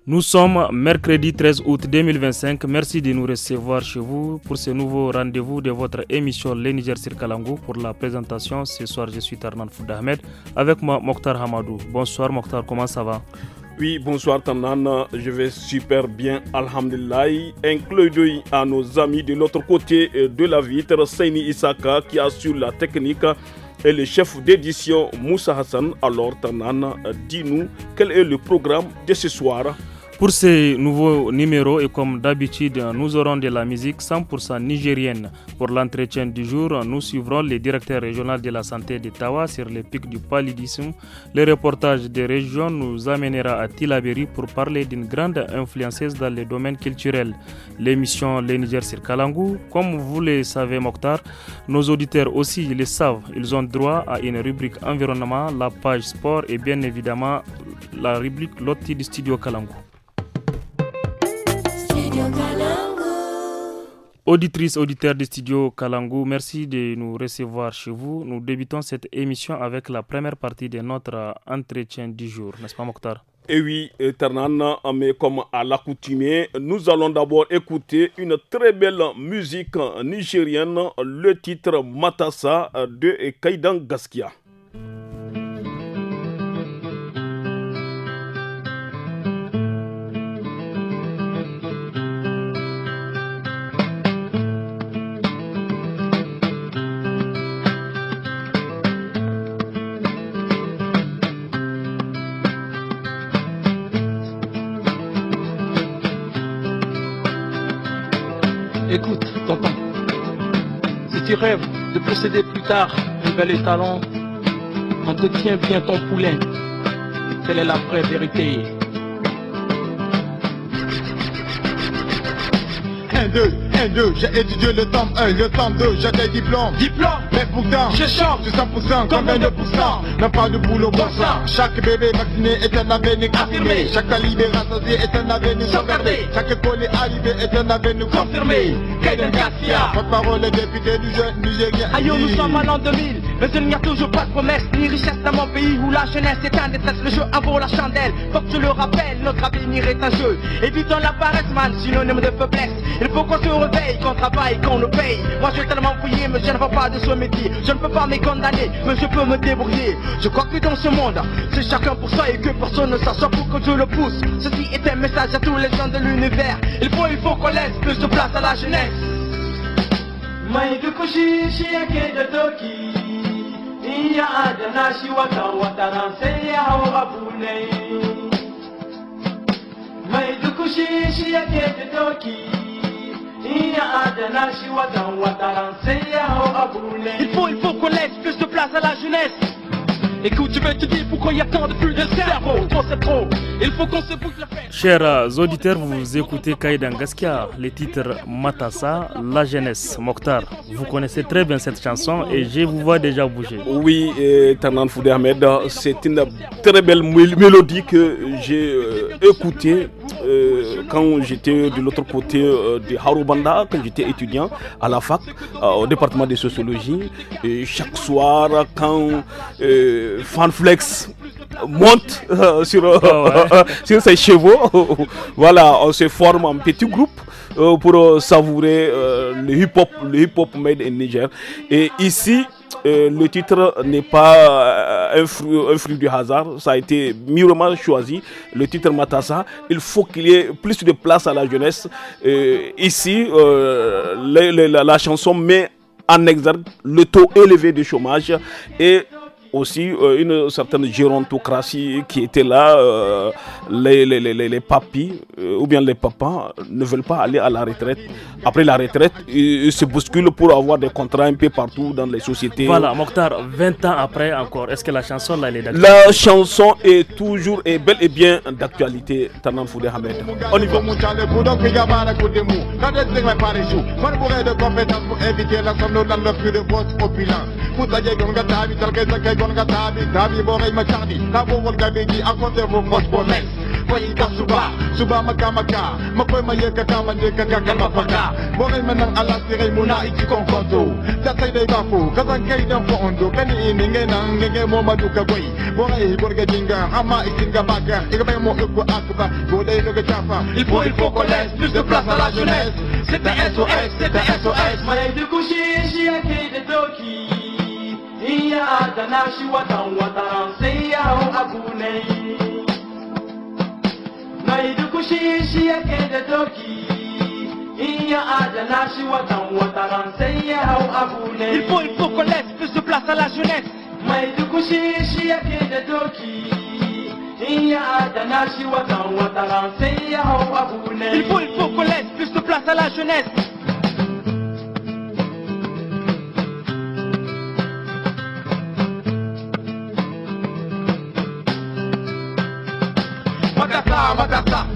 Nous sommes mercredi 13 août 2025. Merci de nous recevoir chez vous pour ce nouveau rendez-vous de votre émission Les Niger sur Kalangou. Pour la présentation, ce soir, je suis Tarnan Fouda Ahmed. Avec moi, Mokhtar Hamadou. Bonsoir Mokhtar, comment ça va? Oui, bonsoir Tarnan, je vais super bien, alhamdulillah. Un clin d'œil à nos amis de l'autre côté de la vitre, Seini Isaka qui assure la technique et le chef d'édition Moussa Hassan. Alors Tarnan, dis-nous quel est le programme de ce soir? Pour ce nouveau numéro, et comme d'habitude, nous aurons de la musique 100% nigérienne. Pour l'entretien du jour, nous suivrons le directeur régional de la santé d'Ottawa sur les pics du paludisme. Le reportage des régions nous amènera à Tilaberi pour parler d'une grande influenceuse dans le domaine culturel. L'émission Les Niger sur Kalangou, comme vous le savez Mokhtar, nos auditeurs aussi le savent. Ils ont droit à une rubrique environnement, la page sport et bien évidemment la rubrique Loti du studio Kalangou. Auditrices, auditeurs du studio Kalangou, merci de nous recevoir chez vous. Nous débutons cette émission avec la première partie de notre entretien du jour, n'est-ce pas Mokhtar? Et oui, Tarnan, mais comme à l'accoutumée, nous allons d'abord écouter une très belle musique nigérienne, le titre Matassa de Kaidan Gaskia. Écoute, tonton, si tu rêves de posséder plus tard un bel talent, entretiens bien ton poulain. Telle est la vraie vérité. 1, 2, j'ai étudié le tome 1, le tome 2, j'ai des diplômes. Mais pourtant, je chante sur 100%, comme 2%. Même pas de boulot pour ça. Chaque bébé vacciné est un avenir affirmé. Chaque talibé rassasié est un avenir sauvegardé. Chaque colis arrivé est un avenir confirmé. Kaidan Gaskia, votre parole est député du jeune Nigérien. Aïe, nous sommes en l'an 2000, mais il n'y a toujours pas de promesse ni richesse dans mon pays où la jeunesse est un détresse. Le jeu en vaut la chandelle. Faut que je le rappelle, notre avenir est un jeu. Évitons la paresse, man, synonyme de faiblesse. Il faut qu'on se réveille, qu'on travaille, qu'on nous paye. Moi je vais tellement fouiller, mais je ne veux pas de ce métier. Je ne peux pas me condamner, mais je peux me débrouiller. Je crois que dans ce monde, c'est chacun pour soi et que personne ne s'assoit pour que je le pousse. Ceci est un message à tous les gens de l'univers. Il faut qu'on laisse plus de place à la jeunesse. Maïdukushi, shiake de Toki. Iya adana shi wataran seya wabune. Maïdukushi, shiake de Toki. Il faut qu'on laisse plus de place à la jeunesse. Écoute, je vais te dire pourquoi il y a tant de flux de cerveau. Trop c'est trop, il faut qu'on se bouge la fête. Chers auditeurs, vous écoutez Kaidan Gaskia, le titre Matassa, la jeunesse. Mokhtar, vous connaissez très bien cette chanson et je vous vois déjà bouger. Oui, Tarnan Fouda Ahmed, c'est une très belle mélodie que j'ai écoutée quand j'étais de l'autre côté de Harubanda, quand j'étais étudiant à la fac, au département de sociologie. Et chaque soir, quand Fanflex monte sur ses chevaux, voilà, on se forme en petit groupe pour savourer le hip-hop made in Niger. Et ici, le titre n'est pas un fruit du hasard, ça a été mûrement choisi. Le titre Matassa, il faut qu'il y ait plus de place à la jeunesse. Ici, la chanson met en exergue le taux élevé de chômage et aussi une certaine gérontocratie qui était là. Les papis ou bien les papas ne veulent pas aller à la retraite. Après la retraite, ils se bousculent pour avoir des contrats un peu partout dans les sociétés. Voilà, Mokhtar, 20 ans après encore, est-ce que la chanson là elle est d'actualité? La chanson est toujours et bel et bien d'actualité. Tarnan Fouda Ahmed. On y va. koy ka suba makamaka makoy mayeka kama deka kaka mafaka boray manang alasire muna ikikonkonto tatay day bafo kazan kay dan fondo kani ininge nang ngenge mo maduka boy boray borga jinga ama isinga baga igabay mo uko akba boday no gachafa il faut qu'on laisse plus de place à la jeunesse. C'est un SOS Malay de coucher shi ake de doki iya da nashi watan sai ya hau abu ne mai da coucher shi ake de doki iya da nashi watan sai ya hau abu ne il faut qu'on laisse plus de place à la jeunesse mai da coucher shi ake de doki iya da nashi watan sai ya hau abu ne il faut qu'on laisse plus de place à la jeunesse.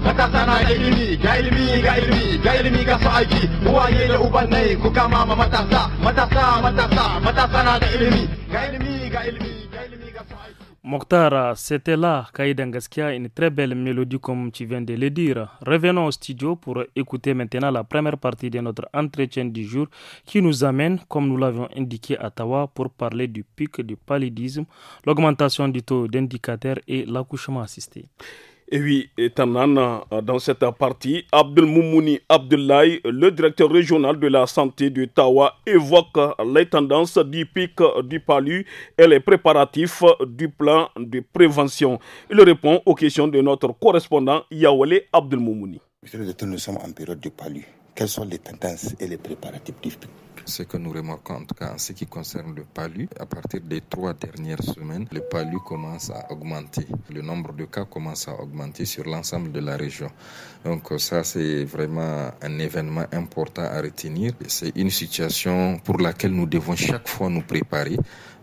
matasa na ilimi ga ilimi ga su aiki uwaye da ubannai ku kama ma matasa na da ilimi ga ilimi ga su aiki. Mokhtar, c'était là, Kaïdan Gaskia, une très belle mélodie comme tu viens de le dire. Revenons au studio pour écouter maintenant la première partie de notre entretien du jour qui nous amène, comme nous l'avions indiqué à Tawa, pour parler du pic du paludisme, l'augmentation du taux d'indicateur et l'accouchement assisté. Et oui, Tanan, dans cette partie, Abdelmoumouni Abdoulaye, le directeur régional de la santé de Tawa, évoque les tendances du pic du palu et les préparatifs du plan de prévention. Il répond aux questions de notre correspondant Yawale Abdelmoumouni. Nous sommes en période de palu. Quelles sont les tendances et les préparatifs du pic? Ce que nous remarquons en tout cas en ce qui concerne le palu, à partir des 3 dernières semaines, le palu commence à augmenter. Le nombre de cas commence à augmenter sur l'ensemble de la région. Donc ça, c'est vraiment un événement important à retenir. C'est une situation pour laquelle nous devons chaque fois nous préparer.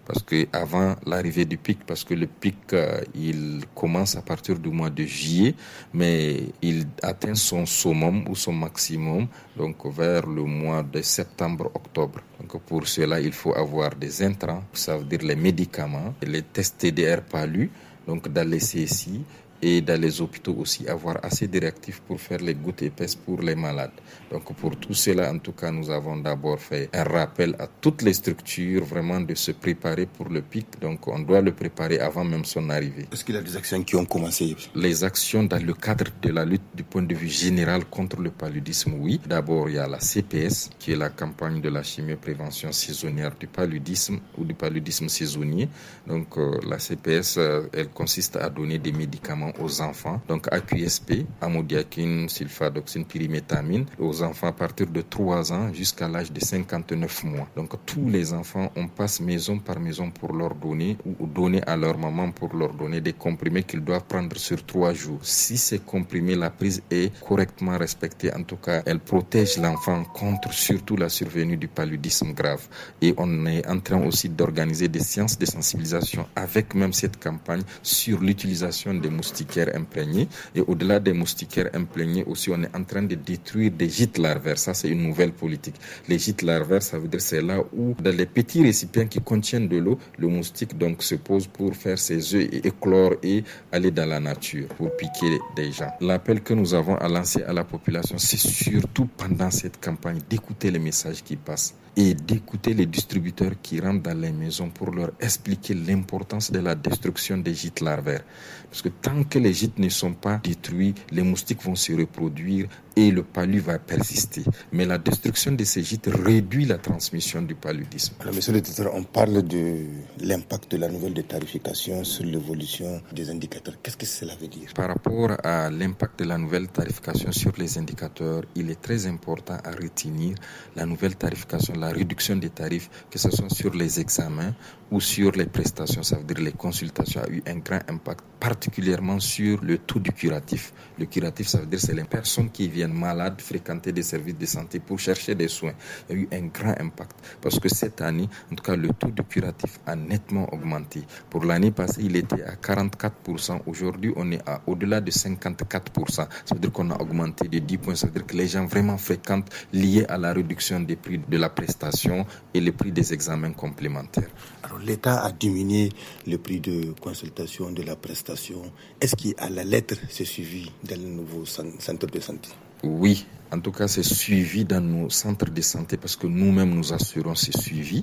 Parce que avant l'arrivée du pic, parce que le pic il commence à partir du mois de juillet, mais il atteint son summum ou son maximum donc vers le mois de septembre-octobre. Donc pour cela, il faut avoir des intrants, ça veut dire les médicaments, les tests TDR palu, donc dans les CSI et dans les hôpitaux aussi avoir assez de réactifs pour faire les gouttes épaisses pour les malades. Donc pour tout cela, en tout cas, nous avons d'abord fait un rappel à toutes les structures vraiment de se préparer pour le pic. Donc on doit le préparer avant même son arrivée. Est-ce qu'il y a des actions qui ont commencé? Les actions dans le cadre de la lutte du point de vue général contre le paludisme, oui. D'abord, il y a la CPS, qui est la campagne de la chimioprévention saisonnière du paludisme ou du paludisme saisonnier. Donc la CPS, elle consiste à donner des médicaments aux enfants, donc AQSP, amodiaquine, sulfadoxine, pyrimétamine, aux enfants à partir de 3 ans jusqu'à l'âge de 59 mois. Donc tous les enfants, on passe maison par maison pour leur donner ou donner à leur maman pour leur donner des comprimés qu'ils doivent prendre sur 3 jours. Si ces comprimés, la prise est correctement respectée, en tout cas, elle protège l'enfant contre surtout la survenue du paludisme grave. Et on est en train aussi d'organiser des séances de sensibilisation avec même cette campagne sur l'utilisation des moustiquaires imprégnés. Et au-delà des moustiquaires imprégnés aussi, on est en train de détruire des gîtes larvaires. Ça, c'est une nouvelle politique. Les gîtes larvaires, ça veut dire c'est là où, dans les petits récipients qui contiennent de l'eau, le moustique donc se pose pour faire ses œufs et éclore et aller dans la nature pour piquer des gens. L'appel que nous avons à lancer à la population, c'est surtout pendant cette campagne d'écouter les messages qui passent et d'écouter les distributeurs qui rentrent dans les maisons pour leur expliquer l'importance de la destruction des gîtes larvaires. Parce que tant que les gîtes ne sont pas détruits, les moustiques vont se reproduire et le palu va persister. Mais la destruction de ces gîtes réduit la transmission du paludisme. Alors, monsieur le directeur, on parle de l'impact de la nouvelle de tarification sur l'évolution des indicateurs. Qu'est-ce que cela veut dire? Par rapport à l'impact de la nouvelle tarification sur les indicateurs, il est très important à retenir la nouvelle tarification, la réduction des tarifs, que ce soit sur les examens ou sur les prestations, ça veut dire les consultations, a eu un grand impact, particulièrement sur le taux du curatif. Le curatif, ça veut dire c'est les personnes qui viennent nigériennes malades fréquentaient des services de santé pour chercher des soins. Il y a eu un grand impact parce que cette année, en tout cas, le taux de curatif a nettement augmenté. Pour l'année passée, il était à 44%. Aujourd'hui, on est à au-delà de 54%. Ça veut dire qu'on a augmenté de 10 points. Ça veut dire que les gens vraiment fréquentent liés à la réduction des prix de la prestation et les prix des examens complémentaires. Alors, l'État a diminué le prix de consultation de la prestation. Est-ce qu'à la lettre, c'est suivi dans le nouveau centre de santé? Oui, en tout cas, c'est suivi dans nos centres de santé parce que nous-mêmes, nous assurons ce suivi.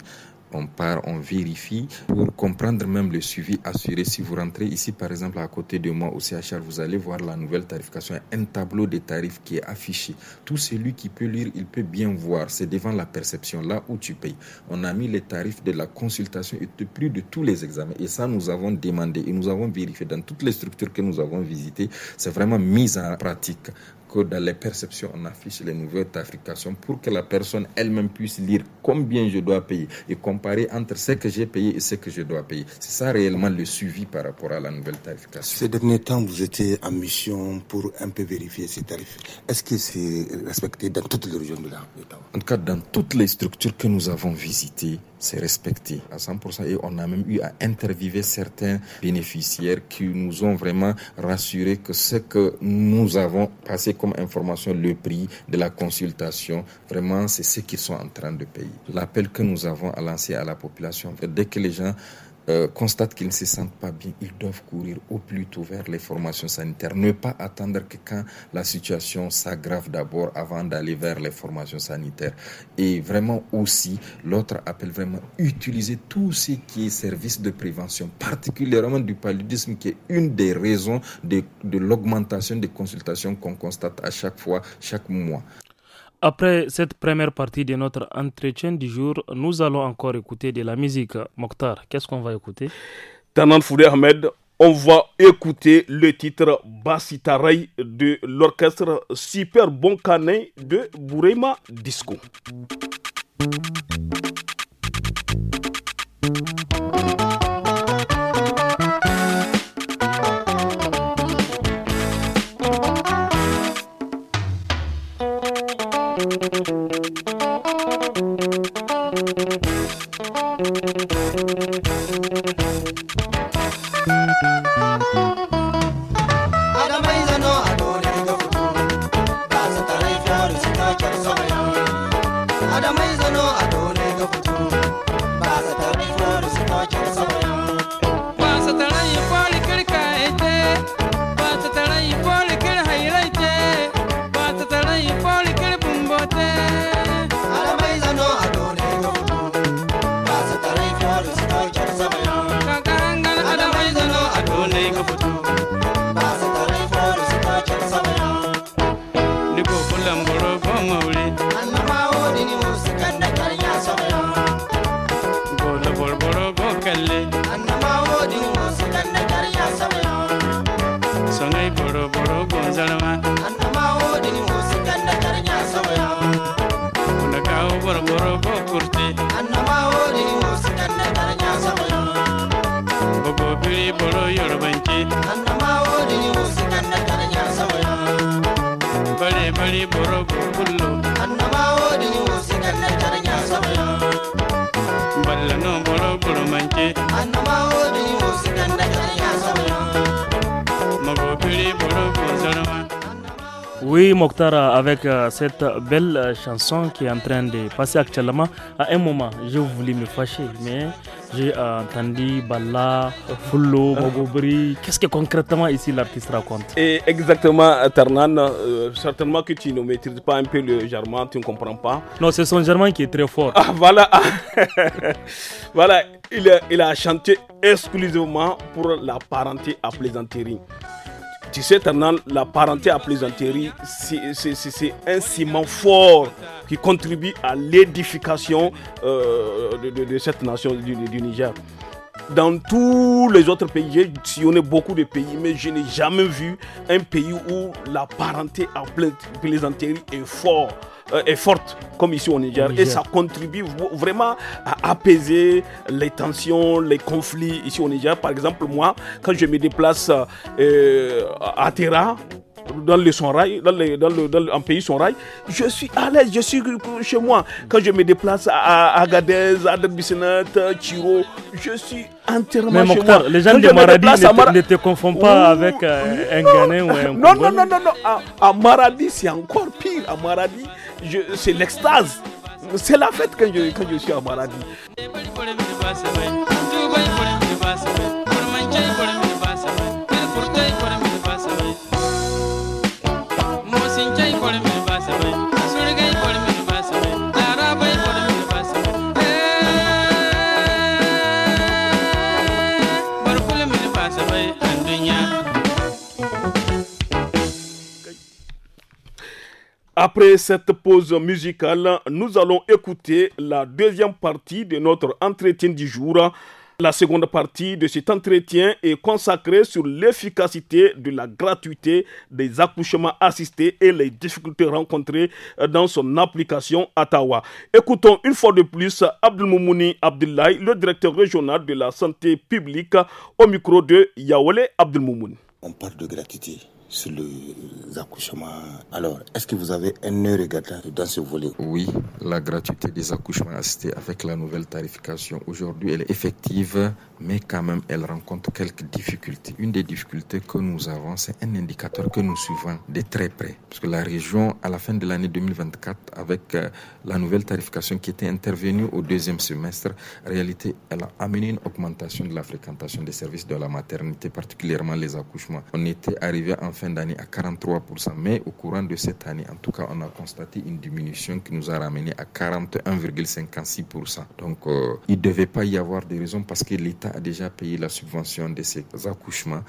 On part, on vérifie pour comprendre même le suivi assuré. Si vous rentrez ici, par exemple, à côté de moi au CHR, vous allez voir la nouvelle tarification, un tableau de tarifs qui est affiché. Tout celui qui peut lire, il peut bien voir. C'est devant la perception, là où tu payes. On a mis les tarifs de la consultation et de plus de tous les examens. Et ça, nous avons demandé et nous avons vérifié dans toutes les structures que nous avons visitées. C'est vraiment mis en pratique. Que dans les perceptions, on affiche les nouvelles tarifications pour que la personne elle-même puisse lire combien je dois payer et comparer entre ce que j'ai payé et ce que je dois payer. C'est ça réellement le suivi par rapport à la nouvelle tarification. Ces derniers temps, vous étiez en mission pour un peu vérifier ces tarifs. Est-ce que c'est respecté dans toutes les régions de l'État? En tout cas, dans toutes les structures que nous avons visitées, c'est respecté à 100% et on a même eu à interviewer certains bénéficiaires qui nous ont vraiment rassuré que ce que nous avons passé comme information, le prix de la consultation, vraiment c'est ce qu'ils sont en train de payer. L'appel que nous avons à lancer à la population, dès que les gens constatent qu'ils ne se sentent pas bien, ils doivent courir au plus tôt vers les formations sanitaires. Ne pas attendre que quand la situation s'aggrave d'abord avant d'aller vers les formations sanitaires. Et vraiment aussi, l'autre appel, vraiment utiliser tout ce qui est service de prévention, particulièrement du paludisme qui est une des raisons de l'augmentation des consultations qu'on constate à chaque fois, chaque mois. Après cette première partie de notre entretien du jour, nous allons encore écouter de la musique. Mokhtar, qu'est-ce qu'on va écouter? Tanan Foudé Ahmed, on va écouter le titre Bassitaray de l'orchestre Super Bon Canin de Bourema Disco. Oui, Mokhtar, avec cette belle chanson qui est en train de passer actuellement, à un moment, j'ai voulu me fâcher, mais j'ai entendu Balla, Fullo, Mogobri. Qu'est-ce que concrètement ici l'artiste raconte? Et exactement, Ternan, certainement que tu ne maîtrises pas un peu le germain, tu ne comprends pas. Non, c'est son germain qui est très fort. Ah, voilà. Voilà, il a chanté exclusivement pour la parenté à plaisanterie. Tu sais, Ternan, la parenté à plaisanterie, c'est un ciment fort qui contribue à l'édification de cette nation du Niger. Dans tous les autres pays, j'ai sillonné beaucoup de pays, mais je n'ai jamais vu un pays où la parenté à plaisanterie est forte comme ici au Niger. Et ça contribue vraiment à apaiser les tensions, les conflits ici au Niger. Par exemple, moi, quand je me déplace à Terra, dans le Sonrail, en pays Sonrail, je suis à l'aise, je suis chez moi. Quand je me déplace à Agadez, à Bissinat, Tiro, je suis entièrement mais chez Mokhtar, moi. les gens de Maradi ne te confondent pas avec un Ghanéen ou un Congolais. Non. À Maradi, c'est encore pire. À Maradi, c'est l'extase. C'est la fête quand je suis à Maradi. Après cette pause musicale, nous allons écouter la deuxième partie de notre entretien du jour. La seconde partie de cet entretien est consacrée sur l'efficacité de la gratuité des accouchements assistés et les difficultés rencontrées dans son application à Tawa. Écoutons une fois de plus Abdelmoumouni Abdoulaye, le directeur régional de la santé publique, au micro de Yaoulé Abdelmoumouni. On parle de gratuité sur les accouchements. Alors, est-ce que vous avez un regard dans ce volet? Oui, la gratuité des accouchements assistés avec la nouvelle tarification, aujourd'hui, elle est effective, mais quand même, elle rencontre quelques difficultés. Une des difficultés que nous avons, c'est un indicateur que nous suivons de très près. Parce que la région, à la fin de l'année 2024, avec la nouvelle tarification qui était intervenue au deuxième semestre, en réalité, elle a amené une augmentation de la fréquentation des services de la maternité, particulièrement les accouchements. On était arrivé en fin d'année à 43%, mais au courant de cette année, en tout cas, on a constaté une diminution qui nous a ramené à 41,56%. Donc, il ne devait pas y avoir de raison parce que l'État a déjà payé la subvention de ces accouchements.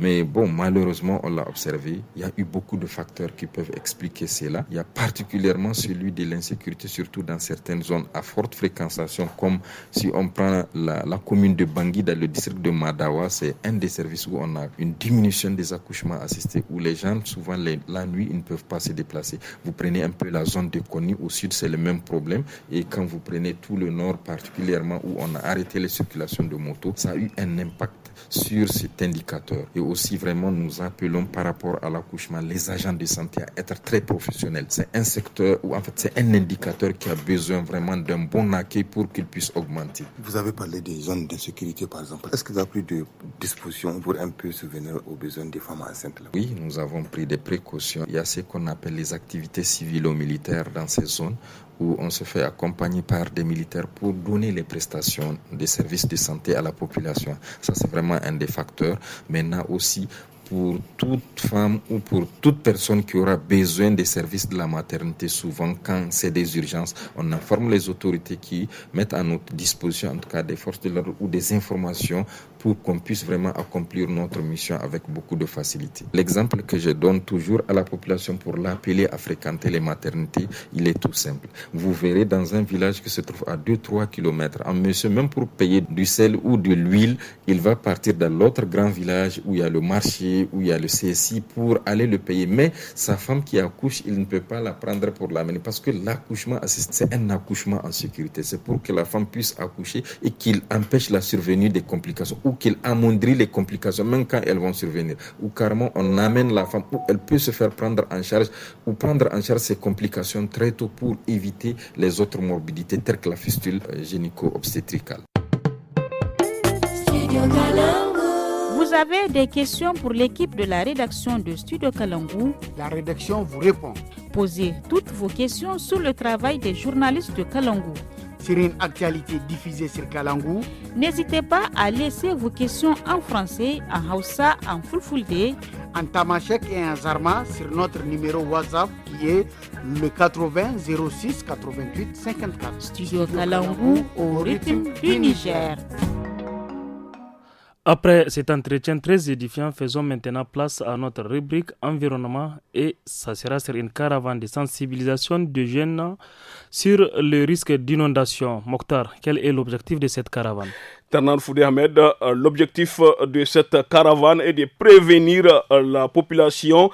Mais bon, malheureusement, on l'a observé, il y a eu beaucoup de facteurs qui peuvent expliquer cela. Il y a particulièrement celui de l'insécurité, surtout dans certaines zones à forte fréquentation, comme si on prend la commune de Bangui dans le district de Madawa, c'est un des services où on a une diminution des accouchements assistés, où les gens, souvent la nuit, ils ne peuvent pas se déplacer. Vous prenez un peu la zone de Koni, au sud, c'est le même problème. Et quand vous prenez tout le nord, particulièrement où on a arrêté les circulations de motos, ça a eu un impact sur cet indicateur. Et aussi, vraiment, nous appelons par rapport à l'accouchement les agents de santé à être très professionnels. C'est un secteur où, en fait, c'est un indicateur qui a besoin vraiment d'un bon accueil pour qu'il puisse augmenter. Vous avez parlé des zones d'insécurité, par exemple. Est-ce que vous avez pris des dispositions pour un peu subvenir aux besoins des femmes enceintes là? Oui, nous avons pris des précautions. Il y a ce qu'on appelle les activités civilo-militaires dans ces zones, où on se fait accompagner par des militaires pour donner les prestations des services de santé à la population. Ça, c'est vraiment un des facteurs. Maintenant aussi, pour toute femme ou pour toute personne qui aura besoin des services de la maternité, souvent quand c'est des urgences, on informe les autorités qui mettent à notre disposition, en tout cas des forces de l'ordre ou des informations pour qu'on puisse vraiment accomplir notre mission avec beaucoup de facilité. L'exemple que je donne toujours à la population pour l'appeler à fréquenter les maternités, il est tout simple. Vous verrez dans un village qui se trouve à 2-3 km, un monsieur, même pour payer du sel ou de l'huile, il va partir dans l'autre grand village où il y a le marché, où il y a le CSI pour aller le payer. Mais sa femme qui accouche, il ne peut pas la prendre pour l'amener parce que l'accouchement assisté, c'est un accouchement en sécurité. C'est pour que la femme puisse accoucher et qu'il empêche la survenue des complications ou qu'il amoindrit les complications même quand elles vont survenir. Ou carrément, on amène la femme où elle peut se faire prendre en charge ou prendre en charge ces complications très tôt pour éviter les autres morbidités telles que la fistule gynéco-obstétricale. Vous avez des questions pour l'équipe de la rédaction de Studio Kalangou? La rédaction vous répond. Posez toutes vos questions sur le travail des journalistes de Kalangou. Sur une actualité diffusée sur Kalangou, n'hésitez pas à laisser vos questions en français, en Hausa, en Fulfulde, en Tamashek et en Zarma sur notre numéro WhatsApp qui est le 80 06 88 54. Studio Kalangou au rythme du Niger. Après cet entretien très édifiant, faisons maintenant place à notre rubrique environnement et ça sera sur une caravane de sensibilisation de jeunes sur le risque d'inondation. Mokhtar, quel est l'objectif de cette caravane? Tarnan Foudé Ahmed, l'objectif de cette caravane est de prévenir la population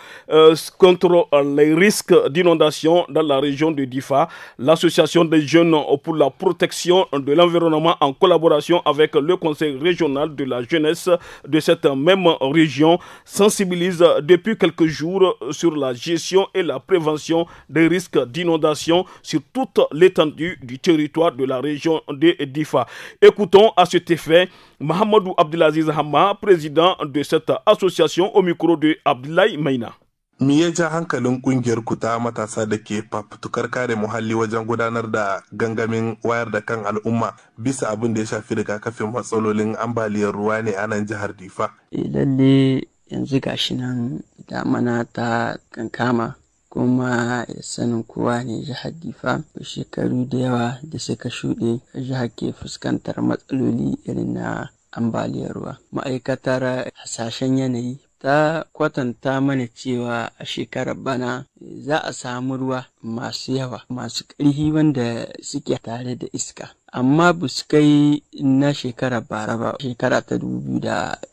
contre les risques d'inondation dans la région de Difa. L'association des jeunes pour la protection de l'environnement en collaboration avec le conseil régional de la jeunesse de cette même région sensibilise depuis quelques jours sur la gestion et la prévention des risques d'inondation sur toute l'étendue du territoire de la région de Difa. Écoutons à cet effet Mohamedou Abdelaziz Hamma, président de cette association, au micro de Abdoulaye Maina. Me ya ja hankalin kungiyar ku ta matasa da ke fafutukar kare muhalli wajen gudanar da gangamin wayar da kan al'umma bisa abin da ya shafi rigakafin matsalolin ambaliyar ruwa ne a nan jihar Difa? Lalle yanzu gashi nan damana ta kankama kuma sanin kowa ne jihar Difa shekaru da yawa da suka shuɗe jihar ke fuskantar matsaloli irin na ambaliyar ruwa. Ma'aikatar hasashen yanayi ta kwatanta mana cewa a shekarar bana za a samu ruwa masu yawa masu ƙarfi wanda suke tare da iska amma ba su kai na shekarar bara ba, shekara ta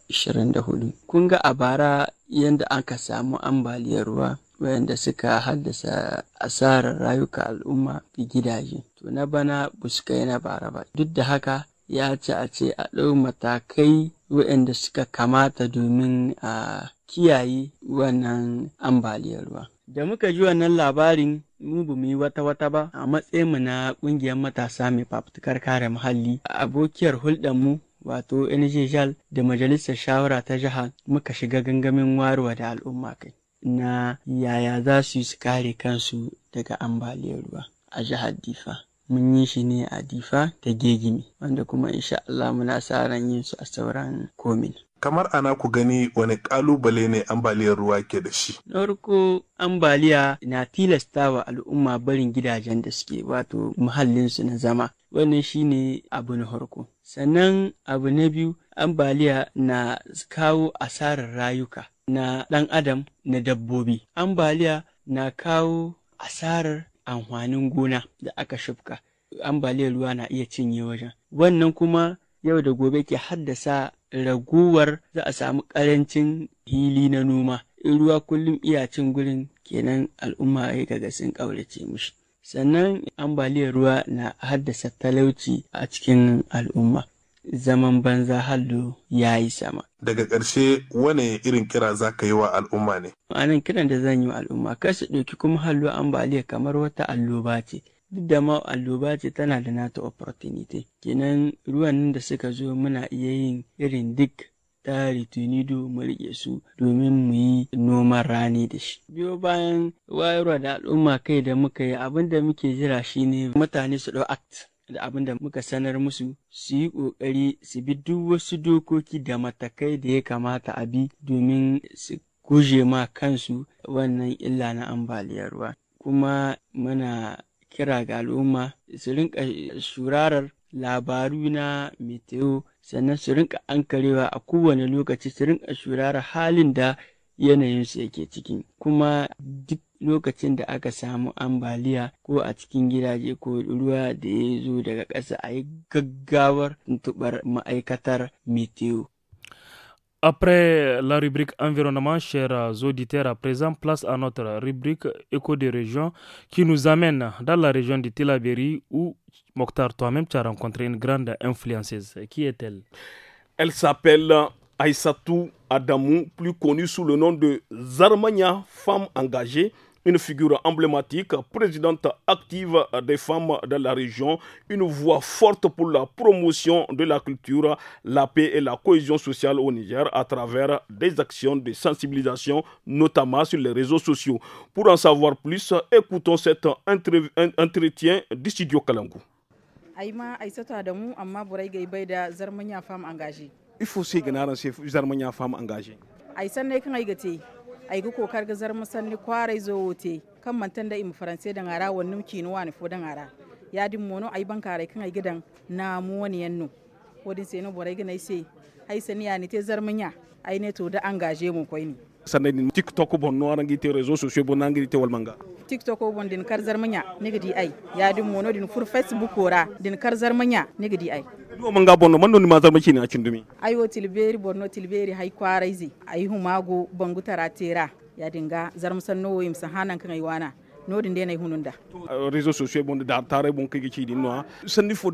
2024. Kun ga a bara yadda aka samu ambaliyar ruwa wayanda suka haddasa asarar rayuka al'umma da gidaje, to na bana ba su kai na bara ba. Duk da haka ya ci a ce a ɗau matakai waɗanda suka kamata domin a kiyaye wannan ambaliyar ruwa. Da muka ji wannan labarin mu ba mu yi wata ba a matsayinmu na ƙungiyar matasa mai fafutukar kare muhalli, abokiyar hulɗarmu wato NGJAL da majalisar shawara ta jiha muka shiga gangamin warewa da al'umma kai na yaya za su yi su kare kansu daga ambaliyar ruwa a jihar Difa. Mun yi shi ne a Difa da Gegime, wanda kuma insha Allah muna sa ran yin su a sauran komin. Kamar ana ku gani wani kalubale ne ambaliyar ruwa ke da shi? Na farko ambaliya na tilasta wa al'umma barin gidajen da suke wato muhallinsu na zama. Wannan shi ne abu na farko. Sannan abu na biyu, ambaliya na kawo asarar rayuka na ɗan adam na dabbobi. Ambaliya na kawo asarar amfanin gona da aka shifka, ambaliyar ruwa na iya cinye wajen. Wannan kuma yau da gobe ke haddasa raguwar za a samu ƙarancin hili na noma. In ruwa kullum iya cin gurin kenan al'umma ya kaga sun ƙaurace mishi. Sannan ambaliyar ruwa na haddasa talauci a cikin al'umma. Zaman banza hallo ya yi sama. Daga ƙarshe wane irin kira za ka yi wa al'umma ne? Anan kiran da zan yi wa al'umma kar su ɗauki kuma hallo ambaliya kamar wata alloba ce. Duk da ma alloba ce tana da nata opportunity. Kenan ruwan da suka zo muna iya yin irin duk ta ritunido mu riƙe su domin mu yi noman rani da shi. Biyo bayan wayarwa da al'umma kai da muka yi, abin da muke jira shine mutane su ɗau act da abin da muka sanar musu, su yi ƙoƙari su bi duk wasu dokoki da matakai da ya kamata a bi domin su guje ma kansu wannan illa na ambaliyar ruwa. Kuma muna kira ga al'umma su rinka shurarar labaru na meteo, sannan su rinka ankarewa a kowane lokaci, su rinka shurarar halin da yanayinsu yake ciki. Kuma duk lokacin da aka samu ambaliya ko a cikin gidaje ko ruwa da ya zo daga ƙasa, a yi gaggawar tuntuɓar ma'aikatar meteo. Après la rubrique environnement, chers auditeurs, à présent, place à notre rubrique éco des régions qui nous amène dans la région de Tillabéri où, Mokhtar, toi-même, tu as rencontré une grande influenceuse. Qui est-elle? Elle s'appelle Aïssatou Adamou, plus connue sous le nom de Zarmania, femme engagée, une figure emblématique, présidente active des femmes de la région, une voix forte pour la promotion de la culture, la paix et la cohésion sociale au Niger à travers des actions de sensibilisation, notamment sur les réseaux sociaux. Pour en savoir plus, écoutons cet entretien du studio Kalangu. Aïma Aïssatou Adamou, amma borai bai da Zarmania femme engagée. Il faut aussi que nous Zarmania femme engagée. Aïssa ne kan aigate. Ai ga kokar gazar musanni kwarai zo wote kan mantan da imu faranse da ngara wannan kino wani fo da ngara ya din mono ai bankare kan ai gidan na mu wani yanno wodin sai no borai gina sai ai sani ya ni te zarmanya ai ne to da engagé mu koi ni sanadin TikTok bon no arangi te réseaux sociaux bon nangi te walmanga TikTok bon din kar zarmanya ne gidi ai ya din mono din fur Facebook ora din kar zarmanya ne gidi ai do manga bonno man non mazar maki ne a kindumi ayo tilberi borno tilberi hay kwaraizi ay humago bangu taratera ya dinga zarmsan no yim sahanan kan aywana nodin de nay hununda réseaux sociaux bon da tare bon kage ci dinno sanni fo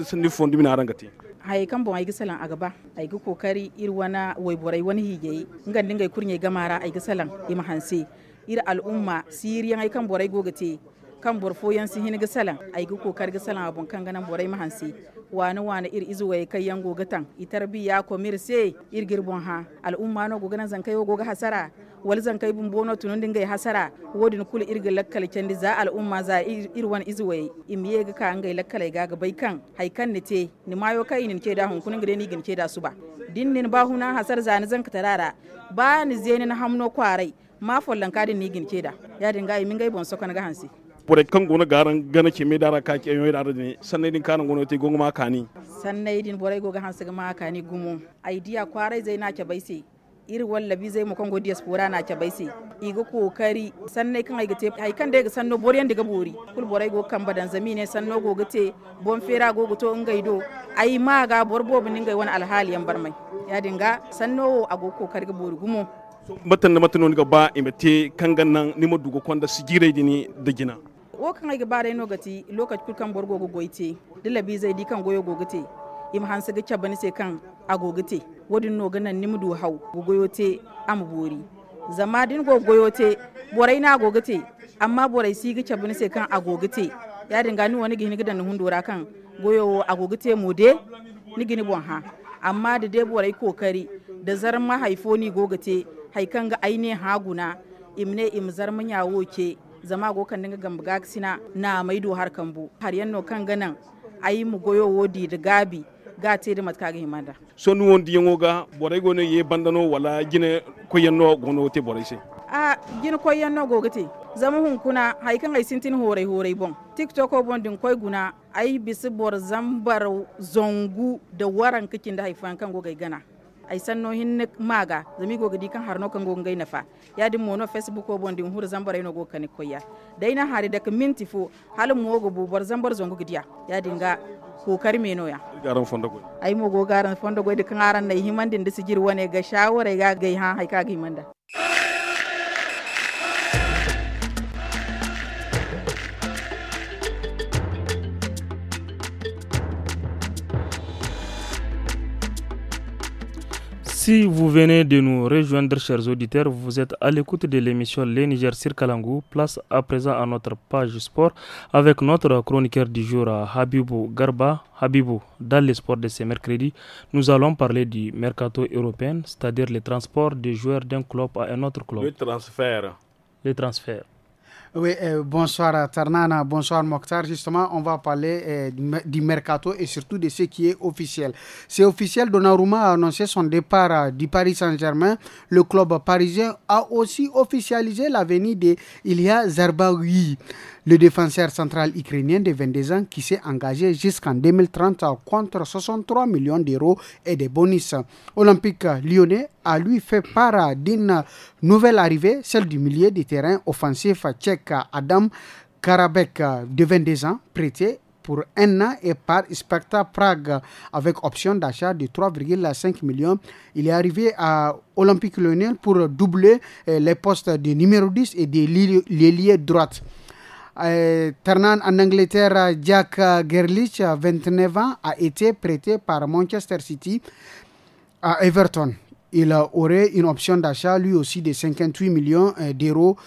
dimina rangati hay kan bon ay gisalan agaba ay ga kokari irwana wayborai wani hige ngan dinga kurnye gamara ay gisalan ima hanse ir al'umma siriyan ay kan borai gogate kan borfo yan si hin gisalan ay ga kokari gisalan abon kan ganan borai mahanse wani ir izuwaye kai yan gogatan itarbiya ko mirse ir girbon ha al'umma no goganan zankai goga hasara wal zankai bumbono tunun dinga hasara wodin kul irga lakkal kendi za al'umma za irwan izuwaye imiye ga kan ga lakkal ga bai kan haikan ne te ni mayo kai nin ke da hun kunin gade ni gin ke da su ba dinnin ba huna hasar zani zanka tarara ba ni zeni na hamno kwarai ma follan kadin ni gin ke da ya dinga min gai bon sokon ga hansi bore kan gona garan gana ke me dara ka ke yoy dara ne sanne din kan gona te gonga ma kani sanne din bore goga hansa ga ma kani gumo idea kwarai zai na ke baise ir wallabi zai mu kongo diaspora na ke baise iga kokari sanne kan ai gate ai kan da ga sanno boriyan daga bori kul bore go kan badan zamine sanno go gate bon fera go to ngaido ai ma ga borbo bin ngai wani alhali yan barmai ya dinga sanno ago kokari ga bori gumo matan ga ba imete kan gannan ni mo dugo konda sigire dini da gina wo kan ai gaba no gati lokaci kulkan borgo go goite dilabi zai di kan goyo gogate im hansa ga cabani sai kan agogate wodin no ganan nimdu hau goyote am bori zama din goyote borai na gogate amma borai si ga cabani sai kan agogate ya dinga ni wani gini gidan hundora kan goyo agogate mode ni gini bon ha amma da dai borai kokari da zar mahaifo ni gogate haikan ga aine haguna imne imzar munyawo ke zama go kan dinga gamba sina na maido har kambu har yanno kan ganan ayi mu goyo wodi da gabi gate da matka ga himanda so nu wondi yangoga boray gono ye bandano wala gine ko yanno gono te boray se a gine ko yanno gogate zama hun kuna hay kan ay sintin horay bon tiktok ko bon din koy guna ay bisi bor zambar zongu da waran kikin da haifan kan go gana ay sanno hinne maga zami go gadi kan harno kan go ngai nafa ya din mono facebook ko bon din hur zambar no go kan koya daina hari da minti fo halin mo go bor zambar zongu gidiya ya dinga kokari menoya garan fondo go ay mo go garan fondo go de kan aran nay himandin da sigir wane ga shawara ga gai ha hay ka ga himanda Si vous venez de nous rejoindre, chers auditeurs, vous êtes à l'écoute de l'émission Les Niger sur Kalangou. Place à présent à notre page sport avec notre chroniqueur du jour, Habibou Garba. Habibou, dans les sports de ce mercredi, nous allons parler du mercato européen, c'est-à-dire le transport des joueurs d'un club à un autre club. Le transfert. Oui, bonsoir Tarnana, bonsoir Mokhtar. Justement, on va parler du mercato et surtout de ce qui est officiel. C'est officiel, Donnarumma a annoncé son départ du Paris Saint-Germain. Le club parisien a aussi officialisé la venue de Ilya Zarbaoui, le défenseur central ukrainien de 22 ans qui s'est engagé jusqu'en 2030 contre 63 millions d'euros et des bonus. Olympique lyonnais a lui fait part d'une nouvelle arrivée, celle du milieu de terrain offensif tchèque Adam Karabek de 22 ans, prêté pour 1 an et par Sparta Prague avec option d'achat de 3,5 millions. Il est arrivé à Olympique lyonnais pour doubler les postes de numéro 10 et de l'ailier droite. Ternan en Angleterre, Jack Grealish, 29 ans, a été prêté par Manchester City à Everton. Il aurait une option d'achat lui aussi de 58 millions d'euros.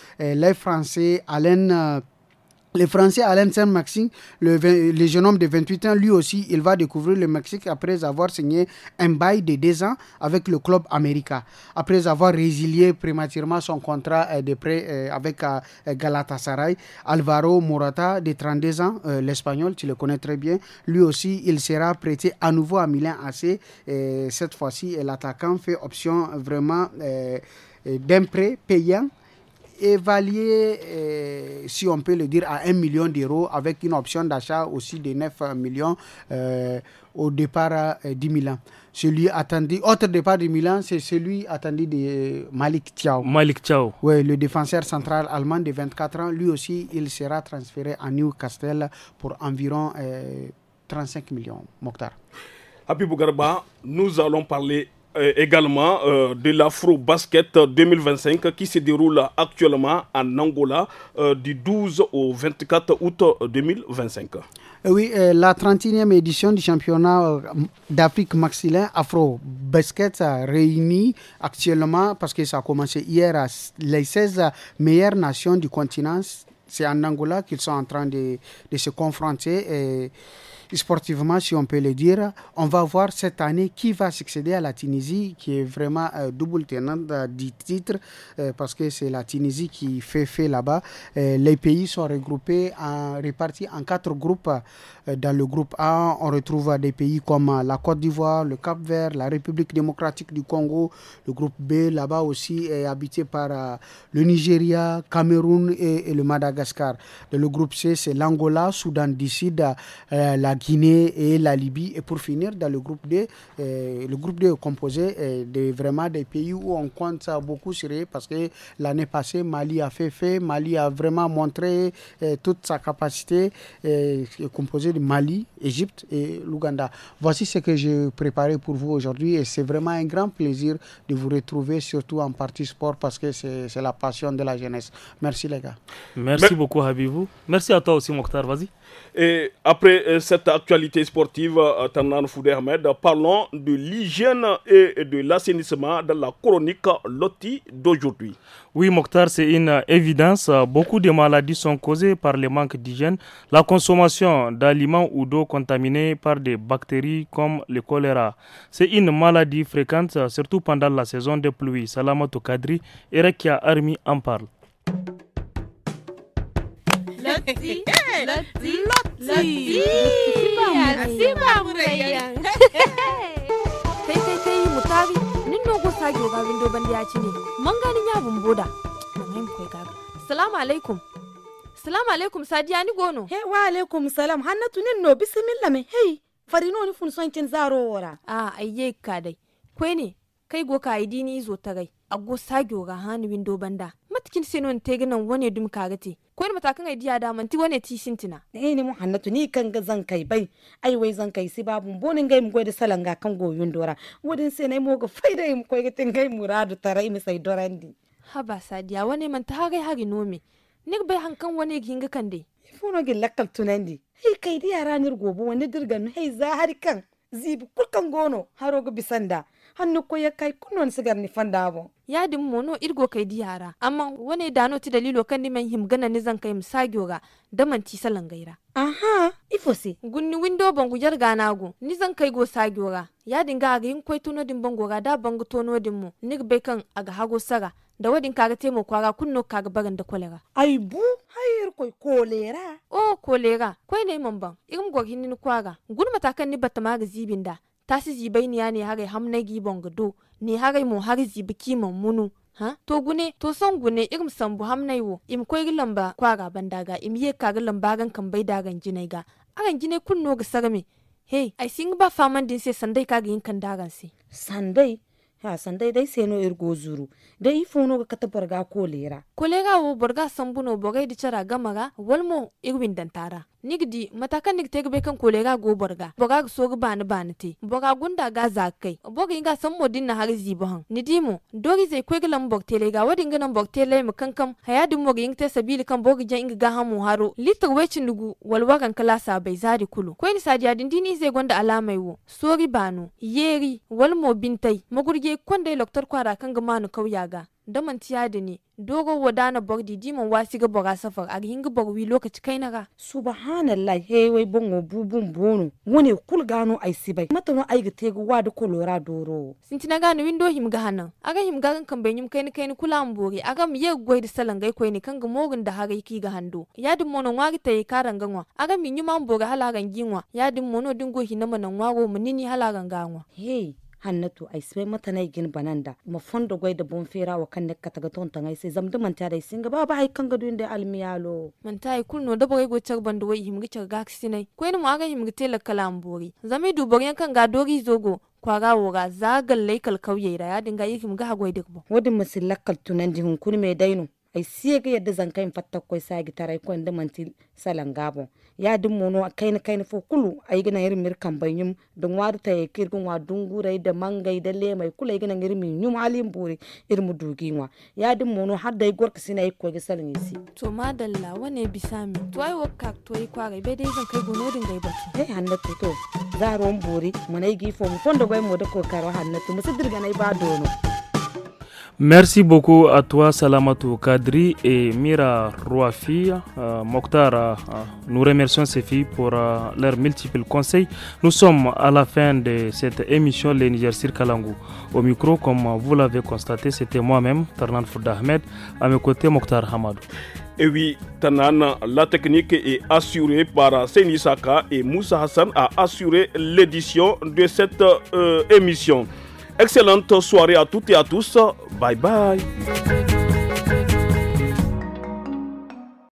Le Français Alain Saint-Maxime, le jeune homme de 28 ans, lui aussi, il va découvrir le Mexique après avoir signé un bail de 2 ans avec le club américain. Après avoir résilié prématurément son contrat de prêt avec Galatasaray, Alvaro Morata, de 32 ans, l'Espagnol, tu le connais très bien, lui aussi, il sera prêté à nouveau à Milan AC. Cette fois-ci, l'attaquant fait option vraiment d'un prêt payant, évalué, si on peut le dire, à 1 million d'euros avec une option d'achat aussi de 9 millions au départ du Milan. Celui attendu, autre départ du Milan, c'est celui attendu de Malick Thiaw. Oui, le défenseur central allemand de 24 ans, lui aussi, il sera transféré à Newcastle pour environ 35 millions. Mokhtar. Habibou Garba, nous allons parler également de l'Afro-Basket 2025 qui se déroule actuellement en Angola du 12 au 24 août 2025. Oui, la 31e édition du championnat d'Afrique masculin Afro-Basket réunit actuellement, parce que ça a commencé hier, les 16 meilleures nations du continent. C'est en Angola qu'ils sont en train de se confronter sportivement, si on peut le dire. On va voir cette année qui va succéder à la Tunisie, qui est vraiment double tenante du titre, parce que c'est la Tunisie qui fait là-bas. Les pays sont regroupés, répartis en 4 groupes. Dans le groupe A, on retrouve des pays comme la Côte d'Ivoire, le Cap-Vert, la République démocratique du Congo. Le groupe B, là-bas aussi, est habité par le Nigeria, Cameroun et le Madagascar. Le groupe C, c'est l'Angola, Soudan du Sud, la Guinée et la Libye. Et pour finir, dans le groupe D est composé de vraiment des pays où on compte beaucoup sur eux, parce que l'année passée, Mali a fait. Mali a vraiment montré toute sa capacité, composée de Mali, Égypte et l'Ouganda. Voici ce que j'ai préparé pour vous aujourd'hui, et c'est vraiment un grand plaisir de vous retrouver, surtout en partie sport, parce que c'est la passion de la jeunesse. Merci les gars. Merci beaucoup Habibou. Merci à toi aussi Mokhtar, vas-y. Et après cette actualité sportive, Tarnan Foudé Ahmed, parlons de l'hygiène et de l'assainissement dans la chronique Loti d'aujourd'hui. Oui Mokhtar, c'est une évidence. Beaucoup de maladies sont causées par le manque d'hygiène, la consommation d'aliments ou d'eau contaminée par des bactéries comme le choléra. C'est une maladie fréquente, surtout pendant la saison des pluies. Salamatou Kadri et Rekia Armi en parlent. Loti. Kai mutabi ninno go sage ga windo bande ya cine mangani nya bumboda nan kai ga assalamu alaikum sadiya ni gono he wa alaikum salam hannatu ninno bismillah me hey farino ni fun son cin zaro wora ayye ka dai koi ne kai go ka idini zo ta gai aggo sage ga hani windo banda matkin senon te ganan wane dum kagate ko ni matakan aidiya da manti wane ti sintina ni mu hannatu ni kan ga zan kai bai ai wai zan kai si babun bonin gai mu da salanga kan goyun dora wodin sai nai mo ga faida mu ko ga tin gai muradu tarai mi sai dorandi haba sadiya wane man ta gai hagi nomi ni bai hankan wane ginga kan dai ifono gi lakkal tunandi hey kai di yara nir gobo wani dirgan hey za har kan zibi kulkan gono haro ga bisanda hannu ko ya kai kunnon sigar ni fanda bo ya dim mono irgo kai di yara amma wane dano ti dalilo kan ni man him gana ni zan kai misagyo ga da man ti salan gaira aha ifo se gunni window bangu jarga nago ni zan kai go sagyo ga ya dinga ga yin koi tuno din bango ga da bangu tono din mu ni bai kan aga hago saga da wadin kaga temo kwaga kunno kaga bagan da kolera ai bu hayir koi kolera kolera koi ne man ban irin go hinni kwaga gun matakan ni batta maga zibinda tasi zibai ni ne hagai hamna gi bongo ne hagai mo har zibi kiman munu ha to gune to son gune irin sambu hamnai wo im koi lamba kwaga bandaga im ye kaga lamba gan kan bai dagan jinai ga agan jinai kunno ga sagame hey ai sing ba faman din sai sandai kaga yin kan dagan sai sandai ha sandai dai seno irgo zuru dai fono ga kata barga kolera wo barga sambuno bogai di cara gamaga walmo irwin dantara nigdi matakan nig tegbe kan kolega go borga boga so ga bani te boga gunda ga zakai boga inga san modin na har zibo han nidimo dogi zai kweglan boktele ga wadin ganan boktele mu kankam hayadi mo ga yingte sabili kan boga jan inga ga hamu haro litar wecin nugu walwagan klasa bai zari kulu ko ni sadiya dindini zai gonda alamai wo sori banu yeri walmo bintai magurge konda loktor kwara kan ga manu kauyaga da mantiya da ne dogo wadana bogdi diman wasi ga boga safar a hinga bogwi lokaci kai naga subhanallah he wai bongo bubun bono wone kul gano ai sibai mata no ai ga tego wada kolora doro sintina gano windo him ga hanan aga him ga kan benyum kai ni kula ambori aga mi ye goy da salangai koi ni kan ga mogun da hagai ki ga hando ya dum mono wagi tay karan ganwa aga mi nyuma amboga halagan ginwa ya dum mono dingo hinama nan wago munini halagan ganwa hey hannatu ai sai mata nay gin bananda ma fondo goy da bon fera wa kan nekka taga ton tangai sai zamdu man ta dai singa baba hay kan gadu inde almiyalo man tai kunno da boy go char bando wai himgi char gaksinai ko ni mo aga himgi tela kalambori zami du boryan kan ga dori zogo kwaga woga zagal laikal kauye ra ya dinga yiki mga hagoy dikbo wodin masillakal tunandi hun kun me daino ai siga yadda zan kai fatta ko sai gitarai ko inda manti salangabo ya dum mono kaina fo kulu ai gina irin mirkan banyum don warta ya kirgun wa dungurai da mangai da lemai kula gina irin min nyum halin buri irin mu duginwa ya dum mono har da gorka sina yi ko ga salin isi to madalla wane bisami to ai wakka to yi kware bai dai zan kai gono din gai batu hannatu to zaron buri manai gifo mu fondo bai mu da kokaro hannatu musu dirga nai ba dono. Merci beaucoup à toi Salamatou Kadri et Mira Rouafi. Mokhtar, nous remercions ces filles pour leurs multiples conseils. Nous sommes à la fin de cette émission Les Niger sur Kalangou. Au micro, comme vous l'avez constaté, c'était moi-même, Tarnan Fouda Ahmed, à mes côtés Mokhtar Hamadou. Et oui, Tanan, la technique est assurée par Seni Saka et Moussa Hassan a assuré l'édition de cette émission. Excellente soirée à toutes et à tous. Bye bye.